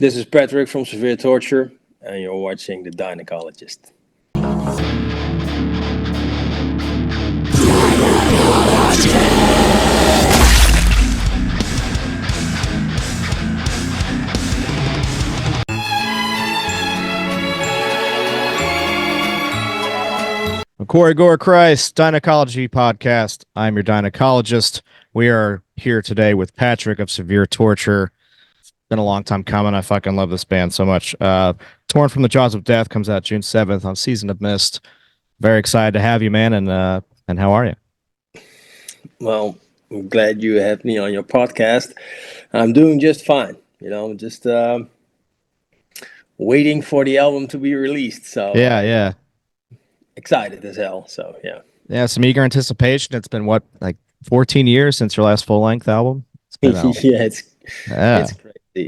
This is Patrick from Severe Torture, and you're watching the DIEnecologist. Corey Gore Christ, DIEnecology Podcast. I'm your DIEnecologist. We are here today with Patrick of Severe Torture. It's been a long time coming. I fucking love this band so much. Torn from the Jaws of Death comes out June 7th on Season of Mist. Very excited to have you, man. And how are you? Well, I'm glad you have me on your podcast. I'm doing just fine. Just waiting for the album to be released. So Yeah. Excited as hell. So Yeah, some eager anticipation. It's been 14 years since your last full-length album? It's crazy. Yeah. It's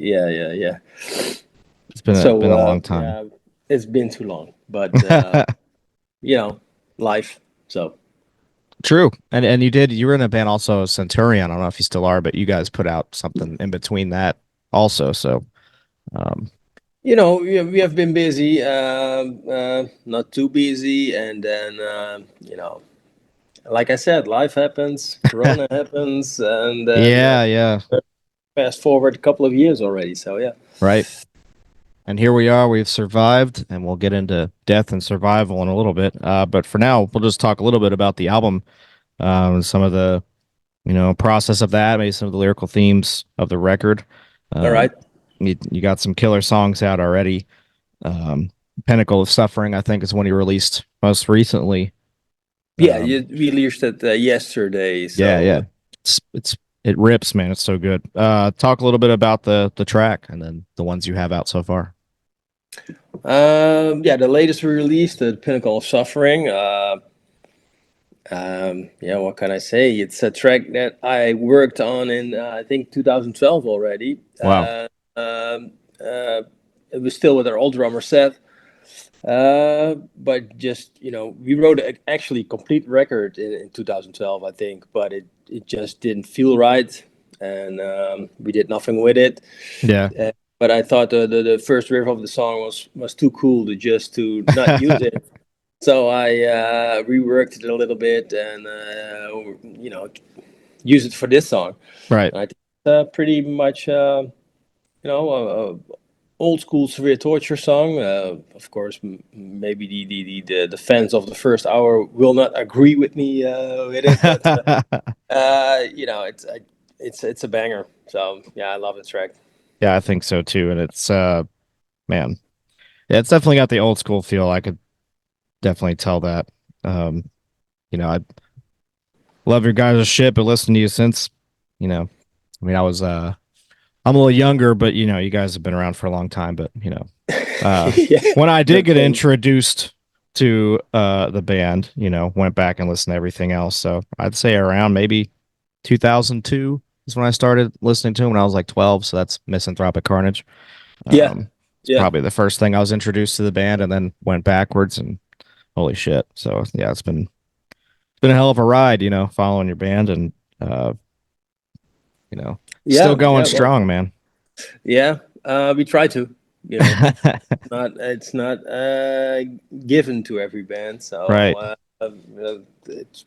been a long time. Yeah, it's been too long, but life. So true. And you were in a band also, Centurion. I don't know if you still are, but you guys put out something in between that also. So we have been busy, not too busy, and then like I said, life happens, Corona happens, and yeah. Fast forward a couple of years already. So yeah, right. And here we are. We've survived, and we'll get into death and survival in a little bit. But for now, we'll just talk a little bit about the album, some of the process of that, maybe some of the lyrical themes of the record. All right. You got some killer songs out already. Pinnacle of Suffering, I think, is one you released most recently. Yeah, we released it yesterday. So. Yeah. It rips, man. It's so good. Talk a little bit about the track and then the ones you have out so far. The latest we released, the Pinnacle of Suffering. What can I say? It's a track that I worked on in I think 2012 already. Wow. It was still with our old drummer Seth, but just we wrote actually a complete record in 2012, I think, but it just didn't feel right, and we did nothing with it. Yeah. But I thought the first riff of the song was too cool to not use it. So I reworked it a little bit and use it for this song. Right. And I think it's pretty much old school Severe Torture song. Of course, maybe the fans of the first hour will not agree with me with it. But, it's a banger. So yeah, I love the track. Yeah, I think so too. And it's man, yeah, it's definitely got the old school feel. I could definitely tell that. I love your guys' shit, but listening to you since, I was I'm a little younger, but you guys have been around for a long time. But when I did get introduced to the band, went back and listened to everything else. So I'd say around maybe 2002 is when I started listening to them when I was like 12. So that's Misanthropic Carnage. Probably the first thing I was introduced to the band, and then went backwards and holy shit. So yeah, it's been a hell of a ride, following your band and still going strong, man. Yeah, we try to. It's not given to every band, so right.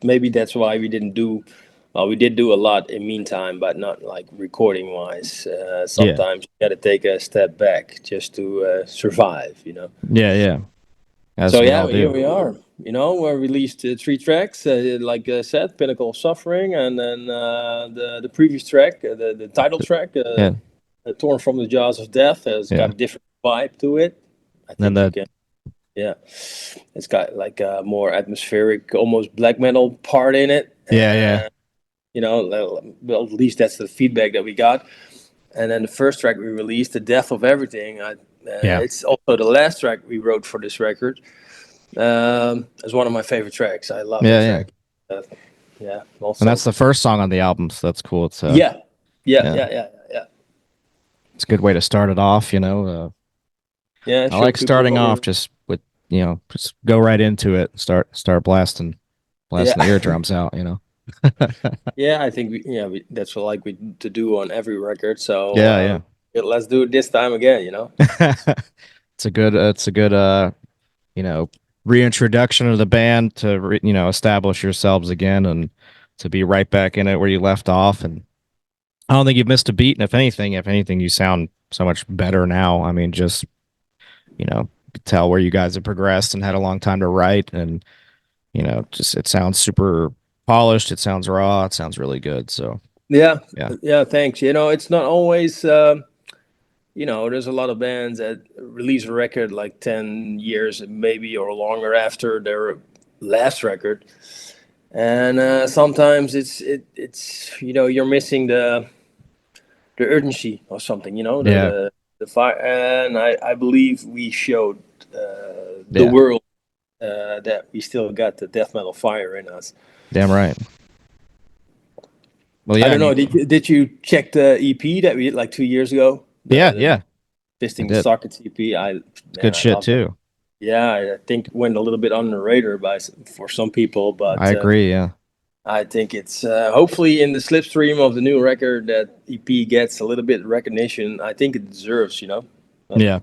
Maybe that's why we didn't do. Well, we did do a lot in meantime, but not like recording wise. Sometimes you got to take a step back just to survive. Yeah. So yeah, here we are. We released 3 tracks, like I said, Pinnacle of Suffering, and then the previous track, the title track, Torn from the Jaws of Death, has got a different vibe to it. I think it's got like a more atmospheric, almost black metal part in it. Yeah. Well, at least that's the feedback that we got. And then the first track we released, The Death of Everything, it's also the last track we wrote for this record. It's one of my favorite tracks. I love that track. Also, and that's the first song on the album, so that's cool. It's yeah. It's a good way to start it off. I like starting off just with just go right into it. Start blasting the eardrums out. Yeah, I think that's what we to do on every record. So let's do it this time again. It's a good reintroduction of the band to establish yourselves again and to be right back in it where you left off. And I don't think you've missed a beat. And if anything, you sound so much better now. I mean, just tell where you guys have progressed and had a long time to write, and just it sounds super polished. It sounds raw. It sounds really good. So yeah. Thanks. It's not always. There's a lot of bands that release a record like 10 years maybe or longer after their last record, and sometimes it's you're missing the urgency or something. The fire, and I believe we showed the world that we still got the death metal fire in us. Damn right. Well, yeah. I don't know. Did you check the EP that we did like 2 years ago? Yeah. Fisting the Sockets EP. Good shit too. Yeah, I think it went a little bit under the radar for some people, but I agree. Yeah. I think it's hopefully in the slipstream of the new record that EP gets a little bit of recognition. I think it deserves, Yeah.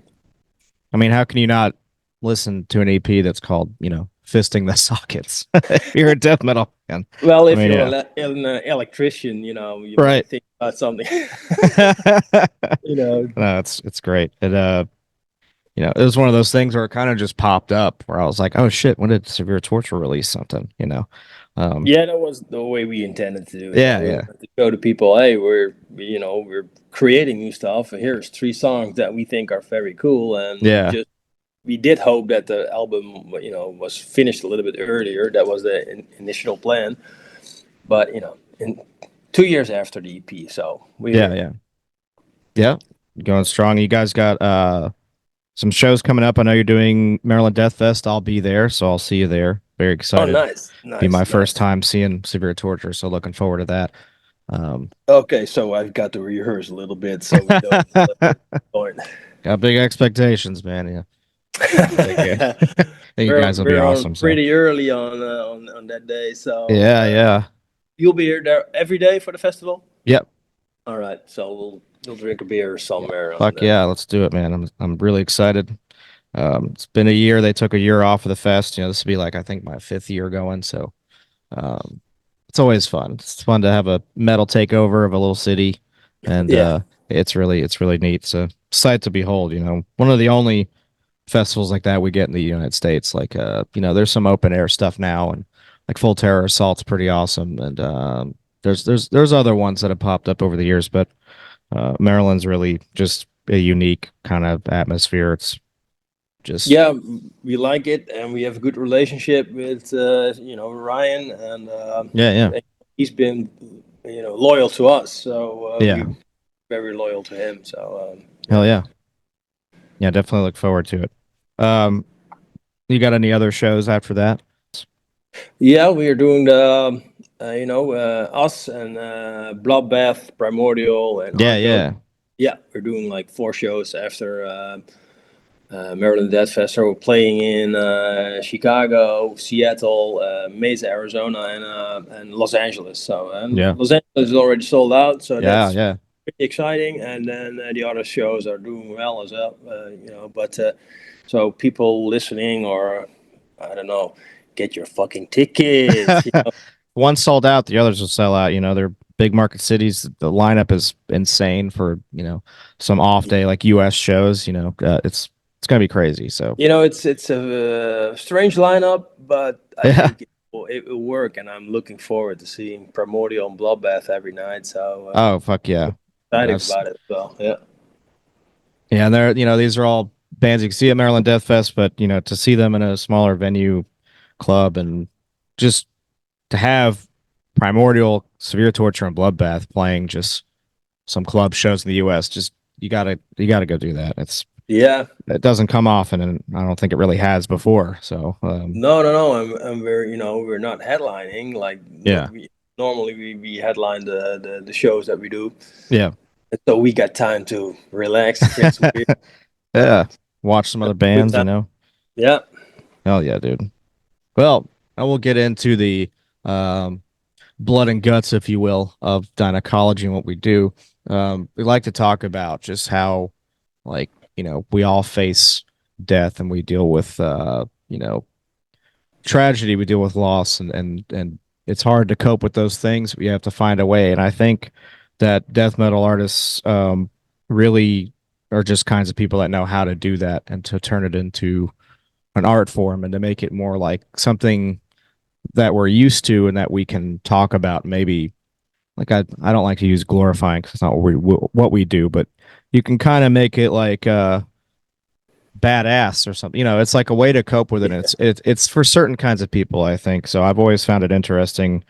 I mean, how can you not listen to an EP that's called, Fisting the Sockets? You're a death metal fan. Well, if you're an electrician, you might think about something. No, it's great. It it was one of those things where it kind of just popped up where I was like, oh shit, when did Severe Torture release something? That was the way we intended to do it. Yeah. To show to people, hey, we're creating new stuff, and here's 3 songs that we think are very cool, and we did hope that the album, was finished a little bit earlier. That was the initial plan, but in 2 years after the EP, so going strong. You guys got some shows coming up. I know you're doing Maryland Death Fest. I'll be there, so I'll see you there. Very excited. Oh, nice. Be my first time seeing Severe Torture, so looking forward to that. Okay, so I've got to rehearse a little bit, so we don't got big expectations, man. Yeah. I think you guys will be awesome. Pretty early on that day, so yeah. You'll be here there every day for the festival? Yep. All right, so we'll drink a beer somewhere. Fuck yeah, let's do it, man. I'm really excited. It's been a year. They took a year off of the fest. This will be like I think my 5th year going. So it's always fun. It's fun to have a metal takeover of a little city, and it's really neat. So sight to behold. One of the only festivals like that we get in the United States. Like there's some open air stuff now, and like Full Terror Assault's pretty awesome, and there's other ones that have popped up over the years, but Maryland's really just a unique kind of atmosphere. It's just we like it, and we have a good relationship with Ryan, and he's been loyal to us, so we're very loyal to him. So hell yeah. Yeah, definitely look forward to it. You got any other shows after that? Yeah, we are doing the, us and Bloodbath, Primordial, and we're doing like 4 shows after Maryland Death Fest. So we're playing in Chicago, Seattle, Mesa, Arizona, and Los Angeles. So Los Angeles is already sold out. So that's pretty exciting. And then the other shows are doing well as well. But so people listening, or I don't know, get your fucking tickets. One sold out, the others will sell out. They're big market cities. The lineup is insane for some off day like U.S. shows. It's gonna be crazy. So it's a strange lineup, but I think it will work, and I'm looking forward to seeing Primordial and Bloodbath every night. So oh fuck yeah, excited about it. So yeah, and they're these are all bands you can see at Maryland Death Fest, but to see them in a smaller venue club, and just to have Primordial, Severe Torture, and Bloodbath playing just some club shows in the U.S. Just you gotta go do that. It doesn't come often, and I don't think it really has before. So no, and we're not headlining like normally we headline the shows that we do. Yeah, so we got time to relax, drink some beer. Watch some other bands. Yeah. Hell yeah, dude. Well, I will get into the blood and guts, if you will, of DIEnecology and what we do. we like to talk about just how, like, we all face death and we deal with, tragedy, we deal with loss, and it's hard to cope with those things. We have to find a way. And I think that death metal artists really are just kinds of people that know how to do that and to turn it into an art form and to make it more like something that we're used to and that we can talk about. Maybe, like, I don't like to use glorifying because it's not what we do, but you can kind of make it like badass or something. It's like a way to cope with it. And it's for certain kinds of people, I think. So I've always found it interesting,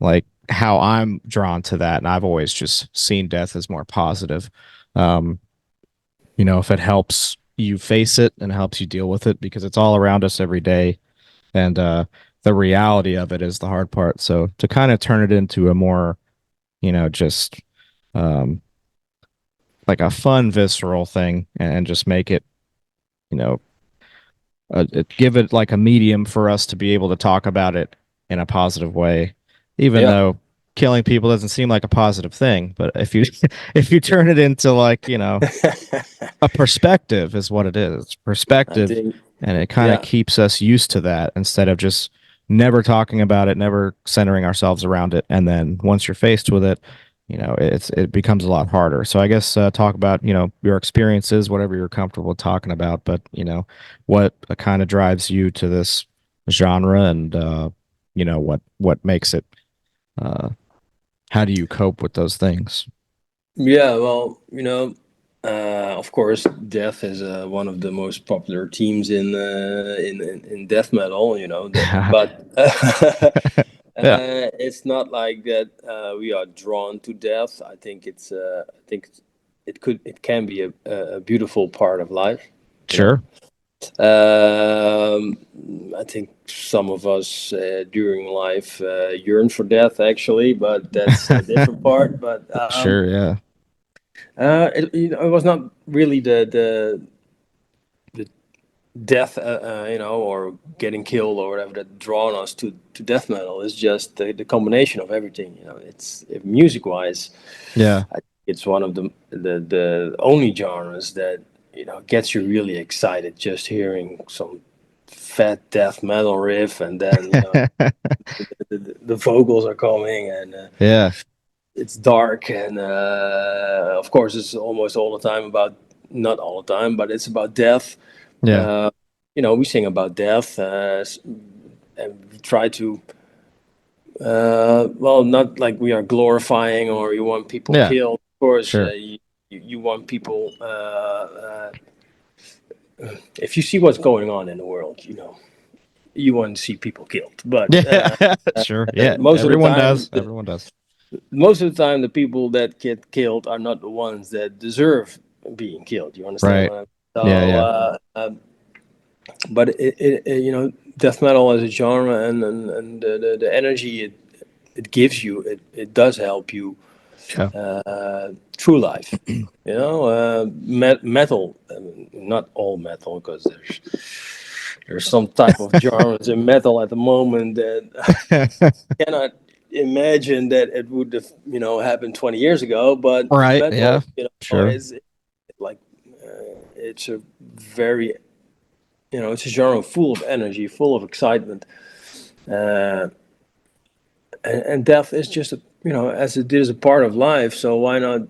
like how I'm drawn to that, and I've always just seen death as more positive. Um, if it helps you face it and helps you deal with it, because it's all around us every day, and the reality of it is the hard part. So to kind of turn it into a more, just like a fun, visceral thing, and just make it, you know, give it like a medium for us to be able to talk about it in a positive way, even though killing people doesn't seem like a positive thing. But if you if you turn it into, like, a perspective is what it is. It's perspective, and it kind of keeps us used to that instead of just never talking about it, never centering ourselves around it. And then once you're faced with it, it becomes a lot harder. So I guess talk about, your experiences, whatever you're comfortable talking about, but what kind of drives you to this genre, and what makes it, how do you cope with those things? Yeah, well, of course, death is one of the most popular themes in death metal. But Yeah, it's not like that. We are drawn to death. I think it can be a beautiful part of life. sure. Um, I think some of us during life yearn for death, actually, but that's a different part. But Sure, yeah. it was not really the death, or getting killed or whatever that drawn us to death metal. It's just the combination of everything. It's music wise. Yeah. I think it's one of the only genres that gets you really excited just hearing some fat death metal riff, and then the vocals are coming, and Yeah. it's dark, and of course it's almost all the time about, not all the time, but it's about death. Yeah. uh, we sing about death, and we try to, well, not like we are glorifying or you want people Yeah. killed. Of course, Sure. you want people, if you see what's going on in the world, you want to see people killed, but Yeah. Sure. Yeah. most of the Everyone time, does. Everyone does. the people that get killed are not the ones that deserve being killed. You understand Right. what I'm Yeah. so Yeah. but death metal as a genre, and the energy it gives you, it does help you Yeah. through life. Metal, not all metal, because there's some type of genres in metal at the moment that cannot imagine that it would have happened 20 years ago. But Right. Yeah. metal, Sure. is like, it's a very, it's a genre full of energy, full of excitement, uh, and death is just as it is a part of life. So why not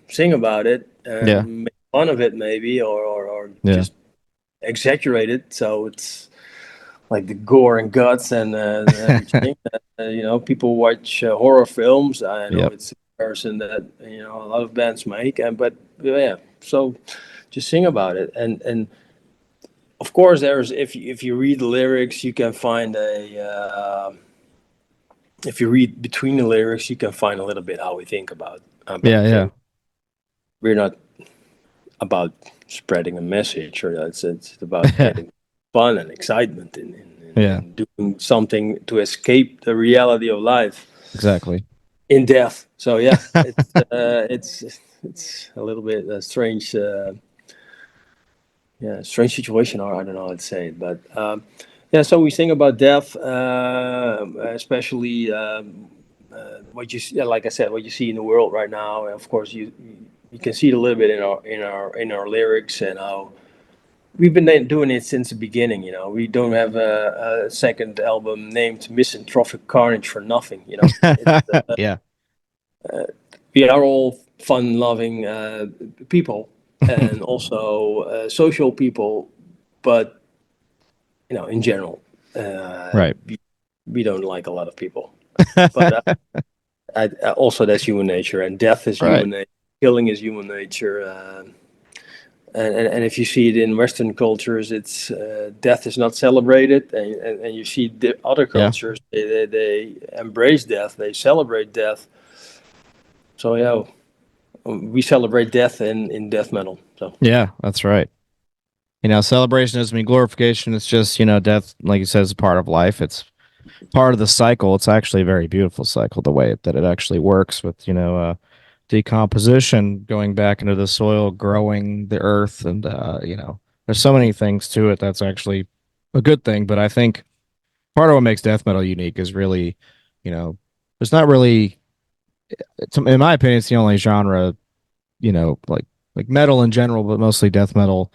sing about it Yeah. and make fun of it, maybe, or Yeah. just exaggerate it so it's like the gore and guts and everything. People watch horror films. I know Yep. it's a comparison that a lot of bands make, and but yeah. So just sing about it, and of course, there's, if you read the lyrics, you can find if you read between the lyrics, you can find a little bit how we think Yeah. about Yeah. things. We're not about spreading a message, or it's about getting fun and excitement Yeah. in doing something to escape the reality of life Exactly. in death. So yeah, it's a little bit strange. Yeah, strange situation, or I don't know how to say it, but yeah. So we sing about death, especially what you see, like I said, what you see in the world right now. And of course, you can see it a little bit in our lyrics and how we've been doing it since the beginning. We don't have a second album named Misanthropic Carnage for nothing. Yeah. We are all fun-loving people and also social people, but in general, right. we don't like a lot of people. But also that's human nature, and death is human nature. Killing is human nature, and if you see it in Western cultures, it's death is not celebrated, and you see the other cultures, they embrace death, they celebrate death. So we celebrate death in death metal. So yeah, that's right. Celebration doesn't mean glorification. It's just death, like you said, is a part of life. It's part of the cycle. It's actually a very beautiful cycle, the way that it actually works with decomposition, going back into the soil, growing the earth, and there's so many things to it that's actually a good thing. But I think part of what makes death metal unique is really, there's not really, in my opinion, it's the only genre, like metal in general, but mostly death metal,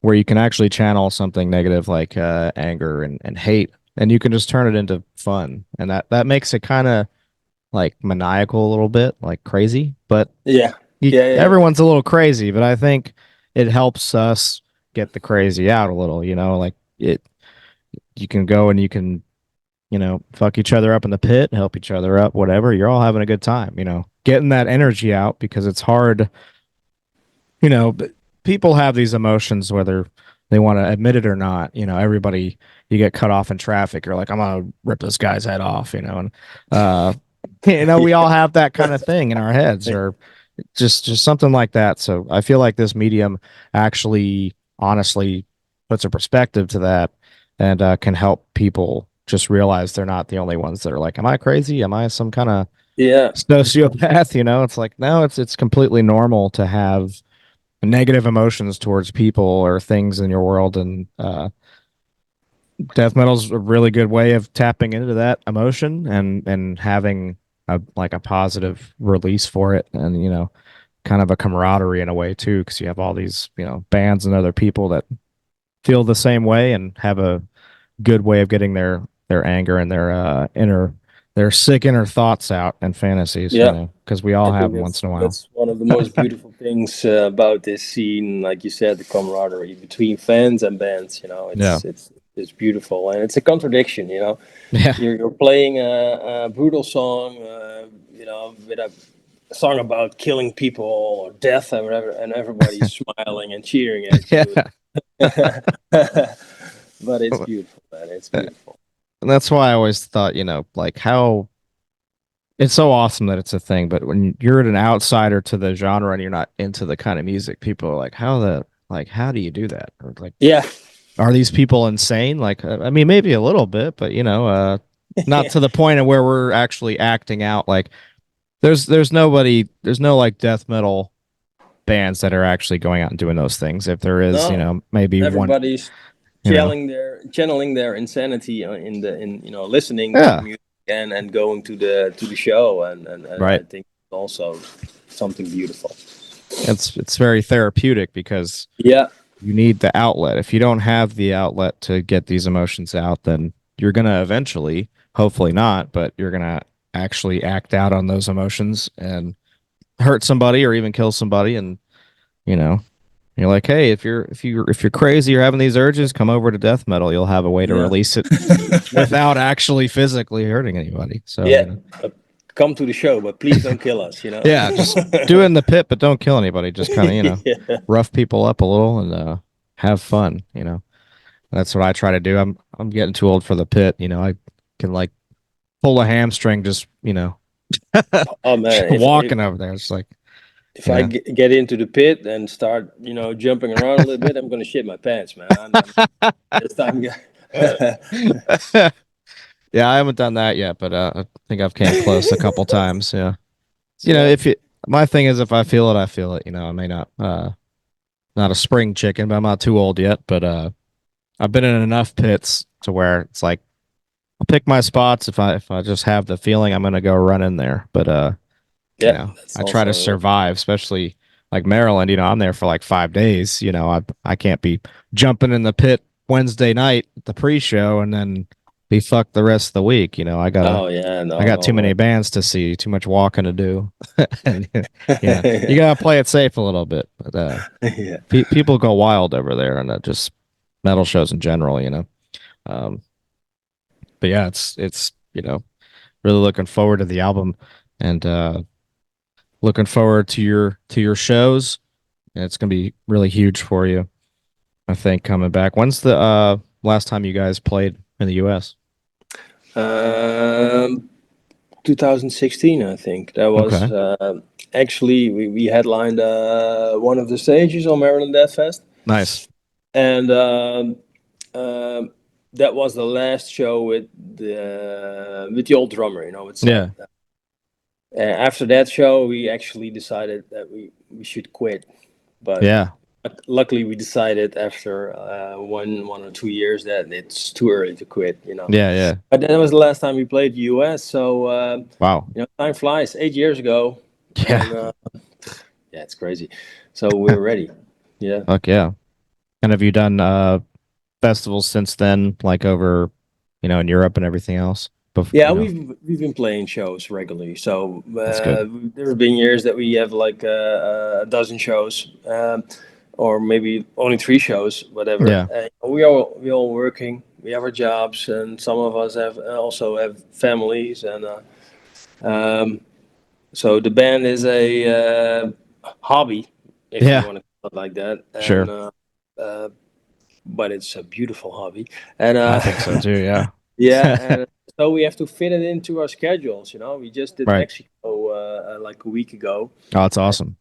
where you can actually channel something negative like anger and hate, and you can just turn it into fun, and that makes it kind of like maniacal a little bit, like crazy. But everyone's a little crazy, but I think it helps us get the crazy out a little. Like you can go and you can fuck each other up in the pit, help each other up, whatever. You're all having a good time. Getting that energy out, because it's hard. But people have these emotions whether they want to admit it or not. Everybody, you get cut off in traffic, you're like, I'm gonna rip this guy's head off, and we all have that kind of thing in our heads, or just something like that. So I feel like this medium actually honestly puts a perspective to that, and can help people just realize they're not the only ones that are like, am I crazy? Am I some kind of sociopath? It's like, no, it's completely normal to have negative emotions towards people or things in your world, and death metal's a really good way of tapping into that emotion and having a positive release for it, and kind of a camaraderie in a way too, because you have all these bands and other people that feel the same way and have a good way of getting their anger and their sick inner thoughts out and fantasies, because we all have them once in a while. That's one of the most beautiful things about this scene, like you said, the camaraderie between fans and bands. It's beautiful, and it's a contradiction. You're playing a brutal song, with a song about killing people or death or whatever, and everybody's smiling and cheering at you. But it's beautiful, man. It's beautiful. And that's why I always thought, like how it's so awesome that it's a thing. But when you're an outsider to the genre and you're not into the kind of music, people are like, how do you do that? Or like, are these people insane? Like, I mean, maybe a little bit, but not to the point of where we're actually acting out. Like, there's no like death metal bands that are actually going out and doing those things. If there is, maybe everybody's channeling their insanity in listening to music and going to the show, and I think it's also something beautiful. It's very therapeutic, because you need the outlet. If you don't have the outlet to get these emotions out, then you're gonna eventually, hopefully not, but you're gonna actually act out on those emotions and hurt somebody or even kill somebody. And you're like, hey, if you're crazy, you're having these urges, come over to death metal. You'll have a way to release it without actually physically hurting anybody. So come to the show, but please don't kill us. Just do it in the pit, but don't kill anybody. Just kind of rough people up a little and have fun. That's what I try to do. I'm getting too old for the pit. I can like pull a hamstring just oh man, walking over there. It's like, if I get into the pit and start, jumping around a little bit, I'm going to shit my pants, man. It's time. Yeah, I haven't done that yet, but I think I've came close a couple times. Yeah, my thing is, if I feel it, I feel it. I may not a spring chicken, but I'm not too old yet. But I've been in enough pits to where it's like pick my spots if I just have the feeling I'm gonna go run in there. But I try to survive, especially like Maryland. I'm there for like 5 days. I can't be jumping in the pit Wednesday night at the pre-show and then be fucked the rest of the week. I got too many bands to see, too much walking to do. And, you gotta play it safe a little bit. But people go wild over there, and just metal shows in general. But yeah, it's really looking forward to the album, and looking forward to your shows. And it's gonna be really huge for you, I think, coming back. When's the last time you guys played in the US? 2016, I think. That was actually we headlined one of the stages on Maryland Death Fest. Nice. And that was the last show with the old drummer. After that show, we actually decided that we should quit. But luckily, we decided after 1 or 2 years that it's too early to quit. Yeah. But that was the last time we played the US. So wow, time flies. 8 years ago. Yeah. And, it's crazy. So we're ready. Yeah. Fuck yeah. And have you done festivals since then, like over, in Europe and everything else? We've been playing shows regularly. So there have been years that we have like a dozen shows, or maybe only 3 shows, whatever. Yeah. We all working. We have our jobs, and some of us also have families, and so the band is a hobby, if you want to call it like that. And, sure. But it's a beautiful hobby, and I think so too. Yeah. And so we have to fit it into our schedules. We just did Mexico like a week ago. Oh, that's awesome.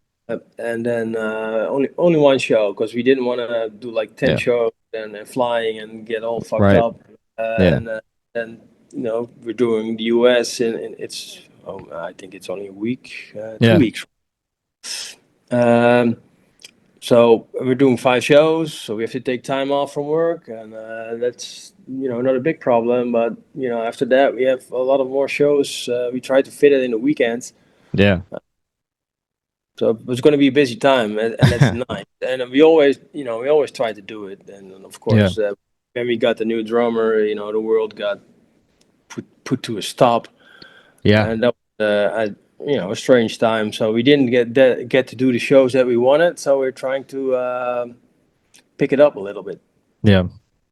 And then only one show, because we didn't want to do like 10 shows and flying and get all fucked up. And then we're doing the US, and it's I think it's only a week, 2 weeks. So we're doing 5 shows, so we have to take time off from work, and that's not a big problem. But after that, we have a lot of more shows. We try to fit it in the weekends. Yeah. So it's going to be a busy time, and that's nice. And we always try to do it. And of course, when we got the new drummer, the world got put to a stop. Yeah. And that was, a strange time. So we didn't get to do the shows that we wanted. So we're trying to pick it up a little bit. Yeah.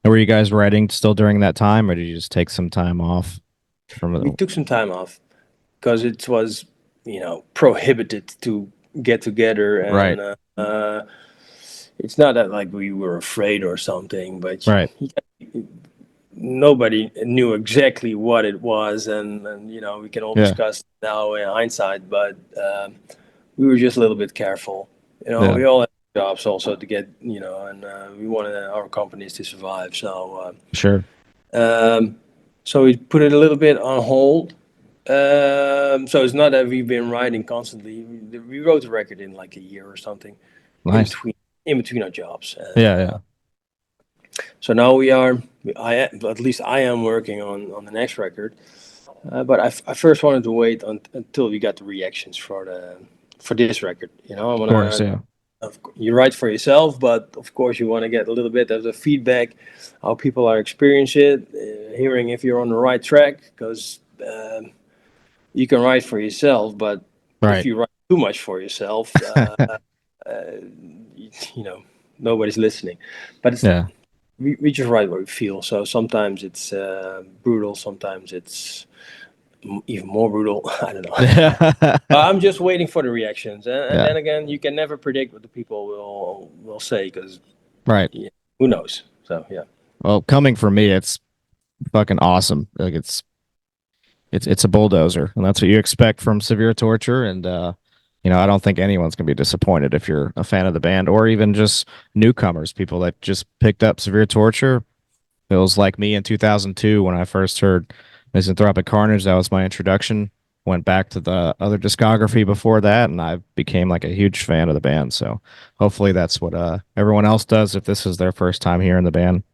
And were you guys writing still during that time, or did you just take some time off from it? We took some time off because it was, prohibited to get together. And, it's not that like we were afraid or something, but nobody knew exactly what it was, and we can all discuss now in hindsight, but we were just a little bit careful. We all have jobs also to get, and we wanted our companies to survive. So sure. So we put it a little bit on hold. So it's not that we've been writing constantly. We wrote the record in like a year or something. Nice. In between our jobs. So now at least I am working on the next record. But I first wanted to wait until we got the reactions for this record. Of course, you write for yourself, but of course you want to get a little bit of the feedback, how people are experiencing it, hearing if you're on the right track, because you can write for yourself, but if you write too much for yourself, nobody's listening. But it's, we just write what we feel. So sometimes it's brutal, sometimes it's even more brutal. I don't know. I'm just waiting for the reactions, and then again, you can never predict what the people will say, because who knows? So well, coming from me, it's fucking awesome. Like it's a bulldozer, and that's what you expect from Severe Torture. And I don't think anyone's gonna be disappointed if you're a fan of the band, or even just newcomers, people that just picked up Severe Torture. It was like me in 2002 when I first heard Misanthropic Carnage. That was my introduction. Went back to the other discography before that, and I became like a huge fan of the band. So hopefully that's what everyone else does if this is their first time hearing the band.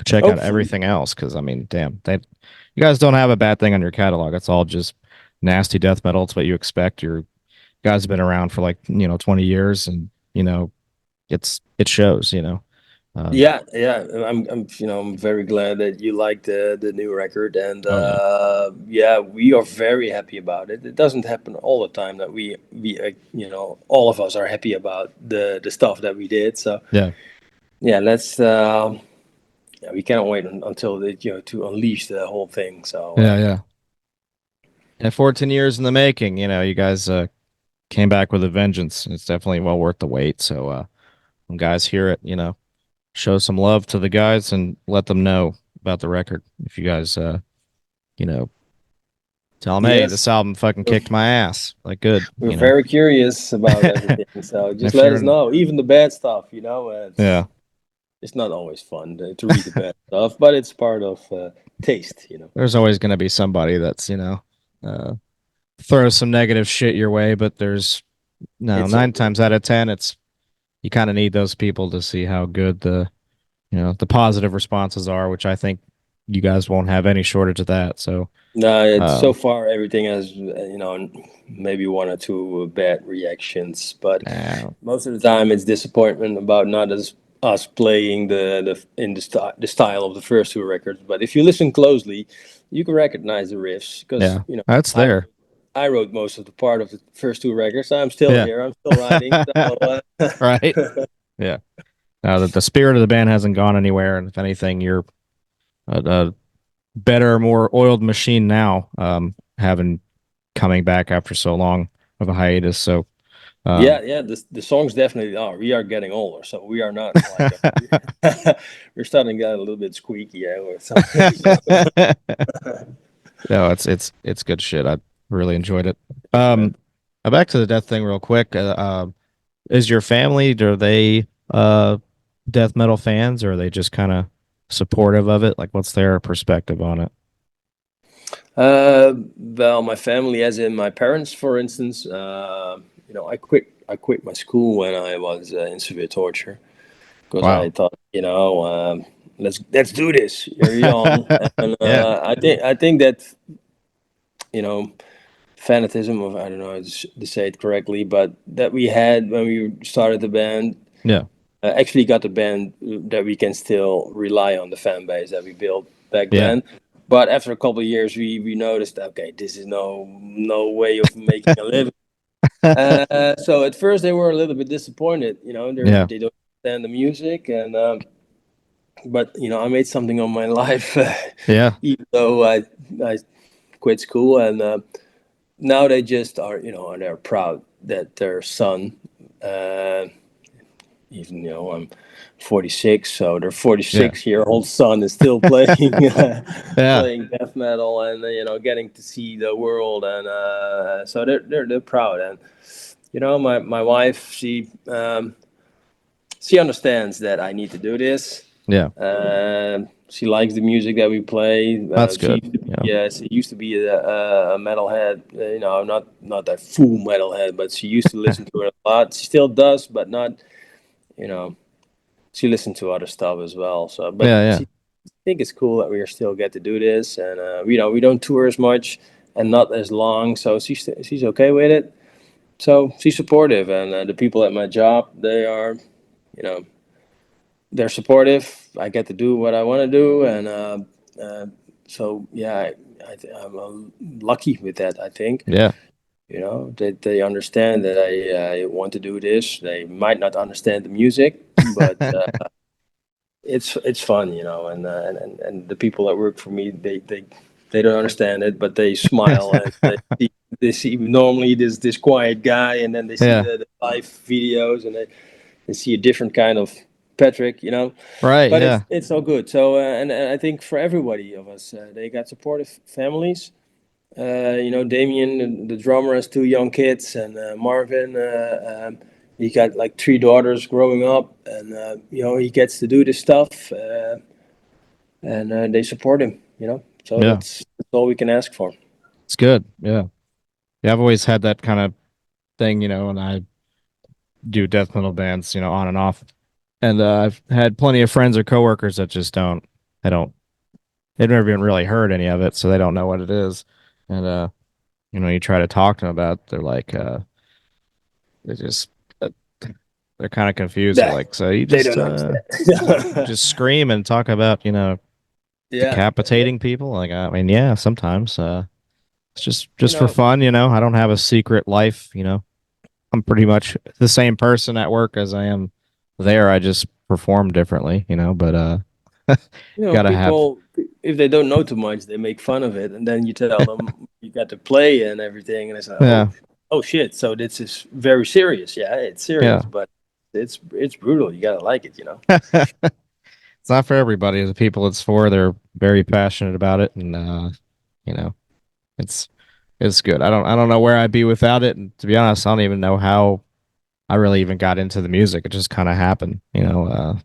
check out everything else, because I mean, damn, you guys don't have a bad thing on your catalog. It's all just nasty death metal. It's what you expect. Your guys have been around for like 20 years, and it shows. Yeah, I'm very glad that you like the new record, and we are very happy about it. It doesn't happen all the time that we all of us are happy about the stuff that we did. So let's we can't wait until to unleash the whole thing. So and 14 years in the making. You guys came back with a vengeance. It's definitely well worth the wait. So when guys hear it, show some love to the guys and let them know about the record. If you guys, tell them, hey, this album fucking kicked my ass. Like, good. We're very curious about everything. So just let us know, even the bad stuff. It's not always fun to read the bad stuff, but it's part of taste. There's always going to be somebody that's throw some negative shit your way, but there's 9 times out of 10, you kind of need those people to see how good the positive responses are, which I think you guys won't have any shortage of that. So no, so far everything has maybe 1 or 2 bad reactions, but most of the time it's disappointment about not us playing the style of the first 2 records. But if you listen closely, you can recognize the riffs, because that's there. I wrote most of the part of the first 2 records. I'm still here. I'm still writing. So, right. Yeah. The spirit of the band hasn't gone anywhere, and if anything, you're a better, more oiled machine now, coming back after so long of a hiatus. So the songs definitely are. We are getting older, so we are not like we're starting to get a little bit squeaky or something. No, it's good shit. I really enjoyed it. Back to the death thing real quick. Is your family, are they death metal fans, or are they just kind of supportive of it? Like, what's their perspective on it? Well, my family, as in my parents, for instance, I quit my school when I was in severe torture, because I thought, let's do this. You're young, and I think that fanatism of, I don't know how to say it correctly, but that we had when we started the band, actually got the band that we can still rely on the fan base that we built back then. But after a couple of years, we noticed, okay, this is no way of making a living. So at first they were a little bit disappointed. They don't understand the music, and but I made something of my life. Even though I quit school, and now they just are, and they're proud that their son, even I'm 46, so their 46-year-old son is still playing playing death metal, and getting to see the world, and so they're proud. And my wife, she understands that I need to do this. She likes the music that we play. That's good. She used to be a metalhead. Not that full metalhead, but she used to listen to it a lot. She still does, but not. She listened to other stuff as well. So, but she think it's cool that we still get to do this, and we don't tour as much and not as long. So she's okay with it. So she's supportive, and the people at my job, they are, they're supportive. I get to do what I want to do, and so I'm lucky with that, I think. That they understand that I want to do this. They might not understand the music, but it's fun, and the people that work for me, they don't understand it, but they smile and they see normally this quiet guy, and then they see the live videos, and they see a different kind of Patrick, Right. But it's all good. So and I think for everybody of us, they got supportive families. Damien, the drummer, has 2 young kids, and Marvin, he got like 3 daughters growing up, and he gets to do this stuff, and they support him. So that's all we can ask for. It's good. Yeah. I've always had that kind of thing, and I do death metal bands, on and off, and I've had plenty of friends or coworkers that just don't they've never even really heard any of it, so they don't know what it is. And you try to talk to them about it, they're like they just they're kind of confused. They're like, so you They just don't understand. just scream and talk about decapitating people? Like, I mean, yeah, sometimes it's just for fun. I don't have a secret life. I'm pretty much the same person at work as I am there. I just perform differently, but gotta people, if they don't know too much, they make fun of it, and then you tell them you got to play and everything, and it's like, oh shit, so this is very serious. Yeah, it's serious, but it's brutal. You gotta like it. It's not for everybody. The people it's for, they're very passionate about it, and it's good. I don't know where I'd be without it, and to be honest, I don't even know how I really even got into the music. It just kind of happened, at an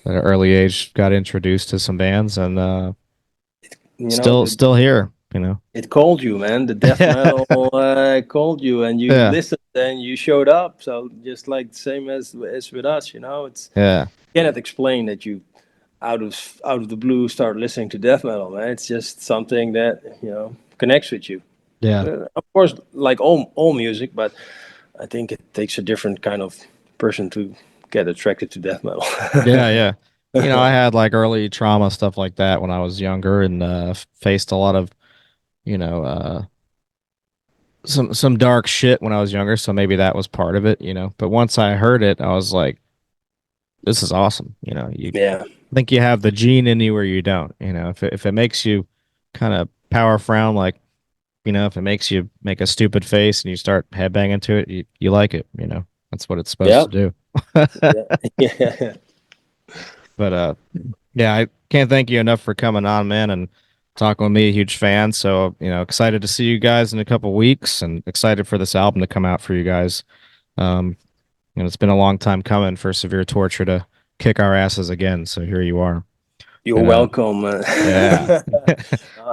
early age. Got introduced to some bands, and still here. It called you, man. The death metal called you, and you listened, and you showed up. So just like the same as with us, it's you cannot explain that you out of the blue start listening to death metal, man. It's just something that connects with you. Yeah, of course, like all music, but I think it takes a different kind of person to get attracted to death metal. yeah. I had like early trauma stuff like that when I was younger, and faced a lot of some dark shit when I was younger, so maybe that was part of it, but once I heard it, I was like, this is awesome. I think you have the gene in you or you don't. If it makes you kind of power frown, like, if it makes you make a stupid face and you start headbanging to it, you like it. That's what it's supposed to do. Yeah. But I can't thank you enough for coming on, man, and talking with me. A huge fan. So excited to see you guys in a couple weeks, and excited for this album to come out for you guys. It's been a long time coming for Severe Torture to kick our asses again. So here you are. You're welcome. Yeah,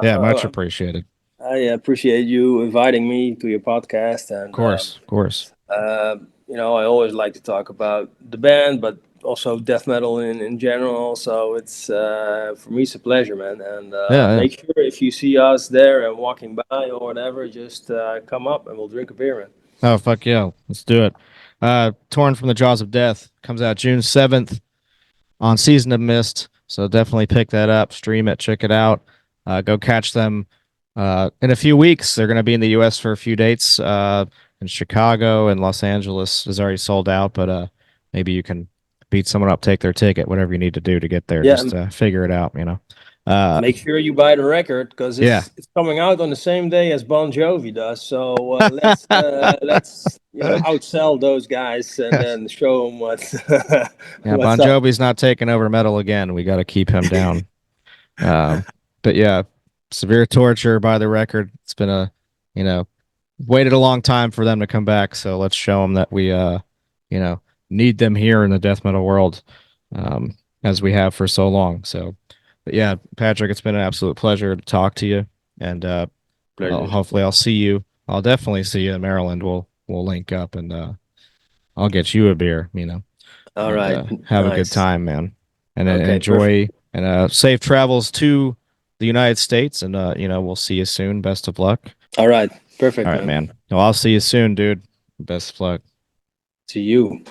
much appreciated. I appreciate you inviting me to your podcast, and of course. I always like to talk about the band, but also death metal in general. So it's for me, it's a pleasure, man. And make sure if you see us there and walking by or whatever, just come up and we'll drink a beer, man. Oh, fuck yeah, let's do it. Torn from the Jaws of Death comes out June 7th on Season of Mist. So definitely pick that up, stream it, check it out. Go catch them in a few weeks. They're going to be in the U.S. for a few dates. In Chicago and Los Angeles is already sold out, but maybe you can beat someone up, take their ticket, whatever you need to do to get there. Yeah. Just figure it out, Make sure you buy the record, because it's coming out on the same day as Bon Jovi does. So let's outsell those guys and then show them what. Bon Jovi's not taking over metal again. We got to keep him down. But yeah, Severe Torture, buy the record. It's been waited a long time for them to come back. So let's show them that we need them here in the death metal world, as we have for so long. So. But yeah, Patrick, it's been an absolute pleasure to talk to you, and hopefully I'll see you. I'll definitely see you in Maryland. We'll link up, and I'll get you a beer. All right. Have a good time, man, and enjoy and safe travels to the United States. And we'll see you soon. Best of luck. All right, perfect. All right, man. Well, I'll see you soon, dude. Best of luck. To you.